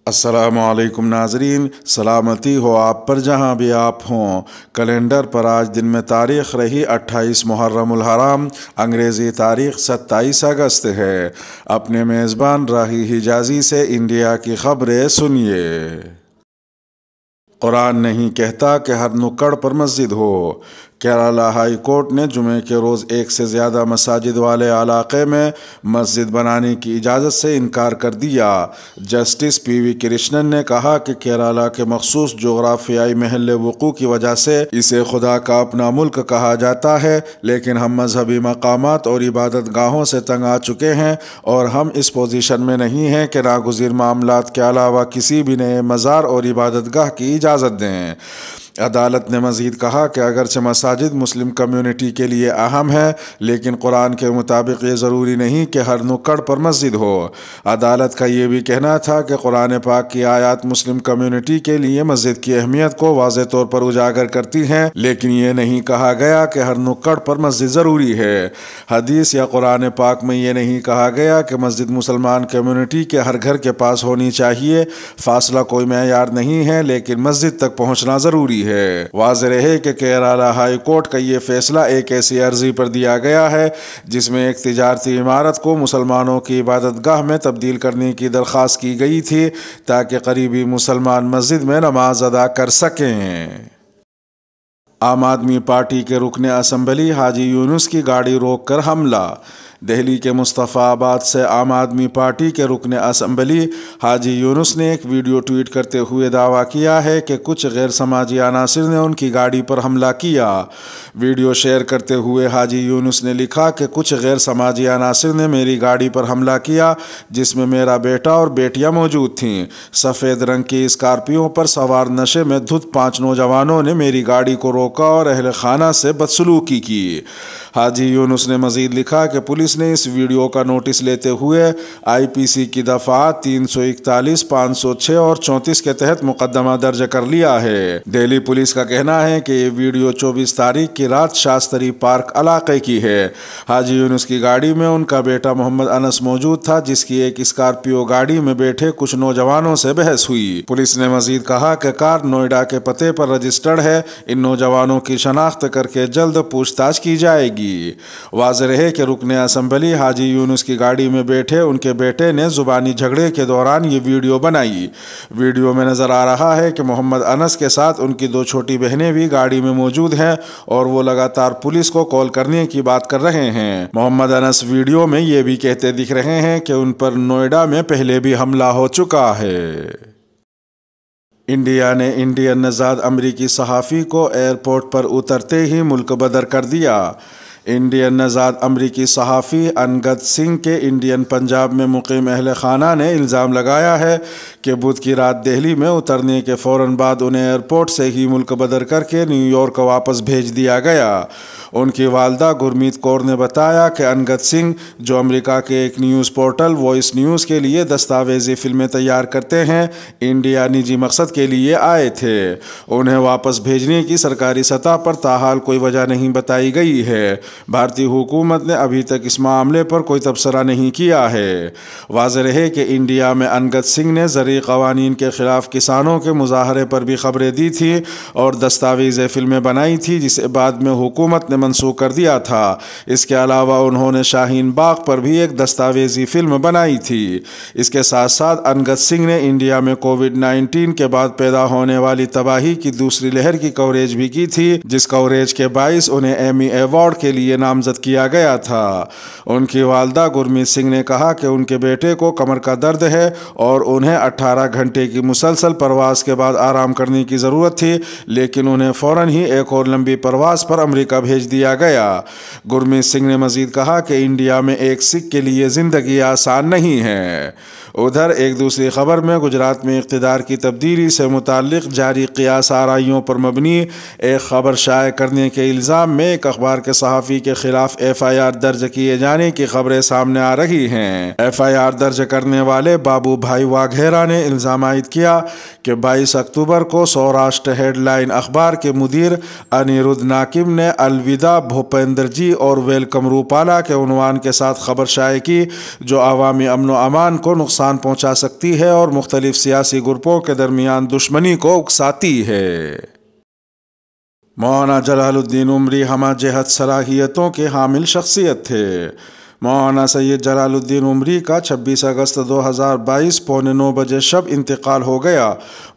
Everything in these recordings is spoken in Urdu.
السلام علیکم ناظرین، سلامتی ہو آپ پر جہاں بھی آپ ہوں۔ کیلنڈر پر آج دن میں تاریخ رہی 28 محرم الحرام، انگریزی تاریخ 27 اگست ہے۔ اپنے میزبان راہی حجازی سے انڈیا کی خبریں سنیے۔ قرآن نہیں کہتا کہ ہر نکڑ پر مسجد ہو۔ کیرالہ ہائی کورٹ نے جمعے کے روز ایک سے زیادہ مساجد والے علاقے میں مسجد بنانے کی اجازت سے انکار کر دیا۔ جسٹس پی وی کرشنن نے کہا کہ کیرالہ کے مخصوص جغرافیائی محل وقوع کی وجہ سے اسے خدا کا اپنا ملک کہا جاتا ہے، لیکن ہم مذہبی مقامات اور عبادت گاہوں سے تنگ آ چکے ہیں اور ہم اس پوزیشن میں نہیں ہیں کہ ناگزیر معاملات کے علاوہ کسی بھی نئے مزار اور عبادت گاہ کی اجازت دیں۔ عدالت نے مزید کہا کہ اگرچہ مساجد مسلم کمیونٹی کے لیے اہم ہے، لیکن قرآن کے مطابق یہ ضروری نہیں کہ ہر نکڑ پر مسجد ہو۔ عدالت کا یہ بھی کہنا تھا کہ قرآن پاک کی آیات مسلم کمیونٹی کے لیے مسجد کی اہمیت کو واضح طور پر اجاگر کرتی ہیں، لیکن یہ نہیں کہا گیا کہ ہر نکڑ پر مسجد ضروری ہے۔ حدیث یا قرآن پاک میں یہ نہیں کہا گیا کہ مسجد مسلمان کمیونٹی کے ہر گھر کے پاس ہونی چاہیے۔ فاصلہ کوئی معیار نہیں ہے، لیکن مسجد تک پہنچنا ضروری ہے۔ واضح رہے کہ کیرالہ ہائی کورٹ کا یہ فیصلہ ایک ایسی عرضی پر دیا گیا ہے جس میں ایک تجارتی عمارت کو مسلمانوں کی عبادت گاہ میں تبدیل کرنے کی درخواست کی گئی تھی تاکہ قریبی مسلمان مسجد میں نماز ادا کر سکیں۔ عام آدمی پارٹی کے رکن اسمبلی حاجی یونس کی گاڑی روک کر حملہ۔ دہلی کے مصطفیٰ آباد سے عام آدمی پارٹی کے رکن اسمبلی حاجی یونس نے ایک ویڈیو ٹویٹ کرتے ہوئے دعویٰ کیا ہے کہ کچھ غیر سماجی عناصر نے ان کی گاڑی پر حملہ کیا۔ ویڈیو شیئر کرتے ہوئے حاجی یونس نے لکھا کہ کچھ غیر سماجی عناصر نے میری گاڑی پر حملہ کیا، جس میں میرا بیٹا اور بیٹیاں موجود تھیں۔ سفید رنگ کی اسکارپیو پر سوار نشے میں دھت 5 نوجوانوں نے میری گاڑی کو روکا اور اہل خانہ سے بدسلوکی کی۔ حاجی یونس نے مزید لکھا کہ پولیس نے اس ویڈیو کا نوٹس لیتے ہوئے IPC کی دفعات 341، 506 اور 34 کے تحت مقدمہ درج کر لیا ہے۔ دہلی پولیس کا کہنا ہے کہ یہ ویڈیو 24 تاریخ کی رات شاستری پارک علاقے کی ہے۔ حاجی یونس کی گاڑی میں ان کا بیٹا محمد انس موجود تھا، جس کی ایک اسکارپیو گاڑی میں بیٹھے کچھ نوجوانوں سے بحث ہوئی۔ پولیس نے مزید کہا کہ کار نوئیڈا کے پتے پر رجسٹرڈ ہے۔ ان نوجوانوں کی شناخت کر کے جلد پوچھ تاچھ کی جائے گی۔ واضح رہے کہ رکن اسمبلی حاجی یونس کی گاڑی میں بیٹھے ان کے بیٹے نے زبانی جھگڑے کے دوران یہ ویڈیو بنائی۔ ویڈیو میں نظر آ رہا ہے کہ محمد انس کے ساتھ ان کی 2 چھوٹی بہنیں بھی گاڑی میں موجود ہیں اور وہ لگاتار پولیس کو کال کرنے کی بات کر رہے ہیں۔ محمد انس ویڈیو میں یہ بھی کہتے دکھ رہے ہیں کہ ان پر نوئیڈا میں پہلے بھی حملہ ہو چکا ہے۔ انڈیا نے انڈین نژاد امریکی صحافی کو ایئرپورٹ پر اترتے ہی ملک بدر کر دیا۔ انڈین نژاد امریکی صحافی انگد سنگھ کے انڈین پنجاب میں مقیم اہل خانہ نے الزام لگایا ہے کہ بدھ کی رات دہلی میں اترنے کے فوراً بعد انہیں ایئرپورٹ سے ہی ملک بدر کر کے نیو یارک واپس بھیج دیا گیا۔ ان کی والدہ گرمیت کور نے بتایا کہ انگد سنگھ، جو امریکہ کے ایک نیوز پورٹل وائس نیوز کے لیے دستاویزی فلمیں تیار کرتے ہیں، انڈیا نجی مقصد کے لیے آئے تھے۔ انہیں واپس بھیجنے کی سرکاری سطح پر تاحال کوئی وجہ نہیں بتائی گئی ہے۔ بھارتی حکومت نے ابھی تک اس معاملے پر کوئی تبصرہ نہیں کیا ہے۔ واضح رہے کہ انڈیا میں انگد سنگھ نے زرعی قوانین کے خلاف کسانوں کے مظاہرے پر بھی خبریں دی تھیں اور دستاویزی فلمیں بنائی تھی، جسے بعد میں حکومت نے منسوخ کر دیا تھا۔ اس کے علاوہ انہوں نے شاہین باغ پر بھی ایک دستاویزی فلم بنائی تھی۔ اس کے ساتھ ساتھ انگد سنگھ نے انڈیا میں کووڈ-19 کے بعد پیدا ہونے والی تباہی کی دوسری لہر کی کوریج بھی کی تھی، جس کوریج کے باعث انہیں ایمی ایوارڈ کے لیے نامزد کیا گیا تھا۔ ان کی والدہ گرمیت سنگھ نے کہا کہ ان کے بیٹے کو کمر کا درد ہے اور انہیں 18 گھنٹے کی مسلسل پرواز کے بعد آرام کرنے کی ضرورت تھی، لیکن انہیں فوراً ہی ایک اور لمبی پرواز پر امریکہ بھیج دیا گیا۔ گرمیت سنگھ نے مزید کہا کہ انڈیا میں ایک سکھ کے لیے زندگی آسان نہیں ہے۔ ادھر ایک دوسری خبر میں گجرات میں اقتدار کی تبدیلی سے متعلق جاری قیاس آرائیوں پر مبنی ایک خبر شائع کرنے کے الزام میں ایک اخبار کے صحافی کے خلاف FIR درج کیے جانے کی خبریں سامنے آ رہی ہیں۔ FIR درج کرنے والے بابو بھائی واگھیرا نے الزام عائد کیا کہ 22 اکتوبر کو سوراشٹر ہیڈ لائن اخبار کے مدیر انیرودھ ناکم نے الوداع بھوپیندر جی اور ویلکم روپالا کے عنوان کے ساتھ خبر شائع کی، جو عوامی امن و امان کو نقصان نقصان پہنچا سکتی ہے اور مختلف سیاسی گروپوں کے درمیان دشمنی کو اکساتی ہے۔ مولانا جلال الدین عمری ہمہ جہت صلاحیتوں کے حامل شخصیت تھے۔ مولانا سید جلال الدین عمری کا 26 اگست 2022 پونے 9 بجے شب انتقال ہو گیا۔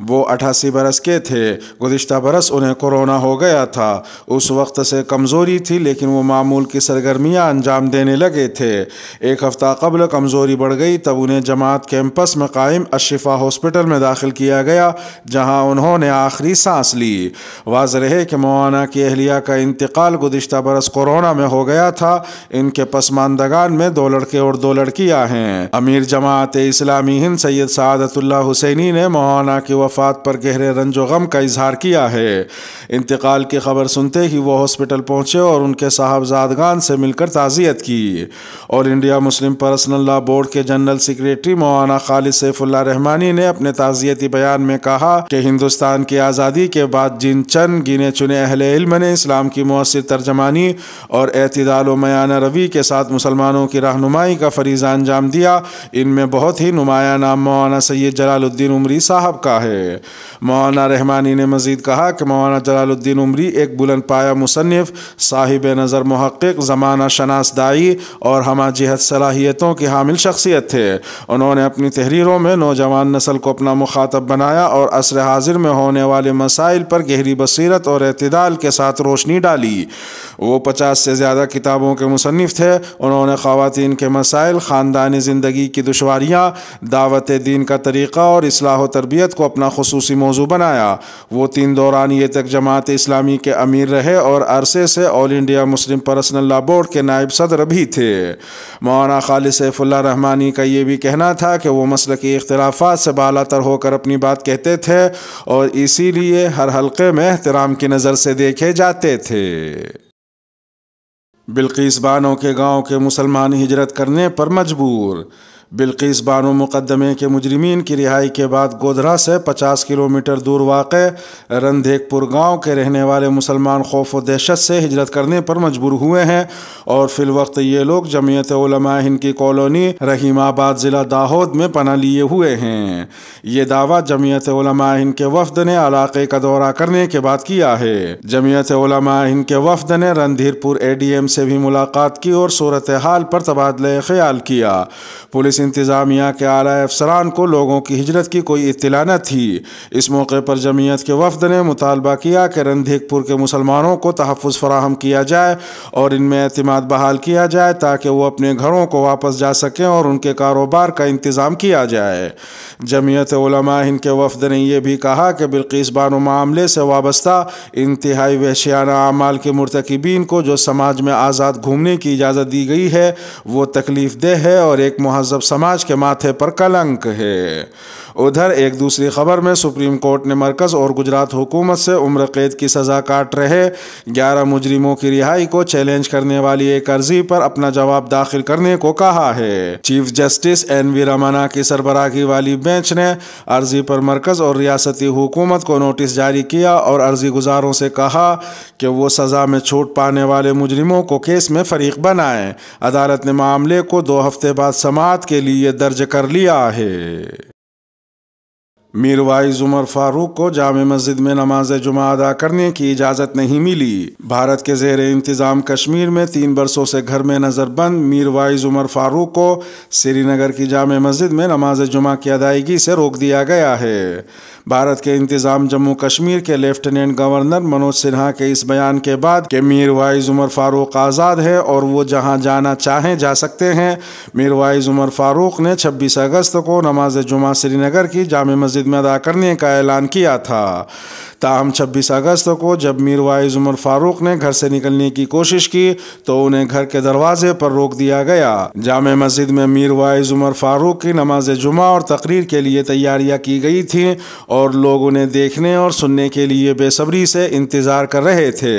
وہ 88 برس کے تھے۔ گزشتہ برس انہیں کورونا ہو گیا تھا۔ اس وقت سے کمزوری تھی لیکن وہ معمول کی سرگرمیاں انجام دینے لگے تھے۔ ایک ہفتہ قبل کمزوری بڑھ گئی تب انہیں جماعت کیمپس میں قائم الشفا ہاسپٹل میں داخل کیا گیا جہاں انہوں نے آخری سانس لی۔ واضح ہے کہ مولانا کی اہلیہ کا انتقال گزشتہ برس کورونا میں ہو گیا تھا۔ ان کے پسماندگان میں 2 لڑکے اور 2 لڑکیاں ہیں۔ امیر جماعت اسلامی ہند سید سعادت اللہ حسینی نے مولانا کی وفات پر گہرے رنج و غم کا اظہار کیا ہے۔ انتقال کی خبر سنتے ہی وہ ہاسپٹل پہنچے اور ان کے صاحبزادگان سے مل کر تعزیت کی۔ All India Muslim personal law board کے جنرل سیکریٹری مولانا خالد سیف اللہ رحمانی نے اپنے تعزیتی بیان میں کہا کہ ہندوستان کی آزادی کے بعد جن چند گنے چنے اہل علم نے اسلام کی مؤثر ترجمانی اور اعتدال و میانہ روی کے ساتھ مسلمانوں کی رہنمائی کا فریضہ انجام دیا، ان میں بہت ہی نمایاں نام مولانا سید جلال الدین عمری صاحب کا ہے۔ مولانا رحمانی نے مزید کہا کہ مولانا جلال الدین عمری ایک بلند پایہ مصنف، صاحب نظر محقق، زمانہ شناس داعی اور ہمہ جہت صلاحیتوں کی حامل شخصیت تھے۔ انہوں نے اپنی تحریروں میں نوجوان نسل کو اپنا مخاطب بنایا اور عصر حاضر میں ہونے والے مسائل پر گہری بصیرت اور اعتدال کے ساتھ روشنی ڈالی۔ وہ 50 سے زیادہ کتابوں کے مصنف تھے۔ انہوں نے خواتین کے مسائل، خاندانی زندگی کی دشواریاں، دعوت دین کا طریقہ اور اصلاح و تربیت کو اپنا خصوصی موضوع بنایا۔ وہ 3 دورانیے تک جماعت اسلامی کے امیر رہے اور عرصے سے all India Muslim personal law board کے نائب صدر بھی تھے۔ مولانا خالد سیف اللہ رحمانی کا یہ بھی کہنا تھا کہ وہ مسلکی اختلافات سے بالاتر ہو کر اپنی بات کہتے تھے اور اسی لیے ہر حلقے میں احترام کی نظر سے دیکھے جاتے تھے۔ بلقیس بانو کے گاؤں کے مسلمان ہجرت کرنے پر مجبور۔ بلقیس بانو مقدمے کے مجرمین کی رہائی کے بعد گودھرا سے 50 کلومیٹر دور واقع رندھیک پور گاؤں کے رہنے والے مسلمان خوف و دہشت سے ہجرت کرنے پر مجبور ہوئے ہیں اور فی الوقت یہ لوگ جمعیت علماء ہند کی کالونی رحیم آباد ضلع داہود میں پناہ لیے ہوئے ہیں۔ یہ دعویٰ جمعیت علماء ہند کے وفد نے علاقے کا دورہ کرنے کے بعد کیا ہے۔ جمعیت علماء ہند کے وفد نے رندھیر پور ADM سے بھی ملاقات کی اور صورتحال پر تبادلہ خیال کیا۔ پولیس انتظامیہ کے اعلیٰ افسران کو لوگوں کی ہجرت کی کوئی اطلاع نہ تھی۔ اس موقع پر جمعیت کے وفد نے مطالبہ کیا کہ رندھیک پور کے مسلمانوں کو تحفظ فراہم کیا جائے اور ان میں اعتماد بحال کیا جائے تاکہ وہ اپنے گھروں کو واپس جا سکیں اور ان کے کاروبار کا انتظام کیا جائے۔ جمعیت علماء ہند کے وفد نے یہ بھی کہا کہ بلقیس بانو معاملے سے وابستہ انتہائی وحشیانہ اعمال کے مرتکبین کو جو سماج میں آزاد گھومنے کی اجازت دی گئی ہے وہ تکلیف دہ ہے اور ایک مہذب سماج کے ماتھے پر کلنک ہے۔ ادھر ایک دوسری خبر میں سپریم کورٹ نے مرکز اور گجرات حکومت سے عمر قید کی سزا کاٹ رہے 11 مجرموں کی رہائی کو چیلنج کرنے والی ایک عرضی پر اپنا جواب داخل کرنے کو کہا ہے۔ چیف جسٹس NV رمنا کی سربراہی والی بینچ نے عرضی پر مرکز اور ریاستی حکومت کو نوٹس جاری کیا اور عرضی گزاروں سے کہا کہ وہ سزا میں چھوٹ پانے والے مجرموں کو کیس میں فریق بنائیں۔ عدالت نے معاملے کو 2 ہفتے بعد سماعت کے لیے درج کر لیا ہے۔ میر وائز عمر فاروق کو جامع مسجد میں نماز جمعہ ادا کرنے کی اجازت نہیں ملی۔ بھارت کے زیر انتظام کشمیر میں 3 برسوں سے گھر میں نظر بند میر وائز عمر فاروق کو سری نگر کی جامع مسجد میں نماز جمعہ کی ادائیگی سے روک دیا گیا ہے۔ بھارت کے انتظام جموں کشمیر کے لیفٹیننٹ گورنر منوج سنہا کے اس بیان کے بعد کہ میر وائز عمر فاروق آزاد ہے اور وہ جہاں جانا چاہیں جا سکتے ہیں، میر وائز عمر فاروق نے 26 اگست کو نماز جمعہ سری نگر کی جامع مسجد میں ادا کرنے کا اعلان کیا تھا۔ تاہم 26 اگست کو جب میر وائز عمر فاروق نے گھر سے نکلنے کی کوشش کی تو انہیں گھر کے دروازے پر روک دیا گیا۔ جامع مسجد میں میر وائز عمر فاروق کی نماز جمعہ اور تقریر کے لیے تیاریاں کی گئی تھیں اور لوگ انہیں دیکھنے اور سننے کے لیے بے صبری سے انتظار کر رہے تھے۔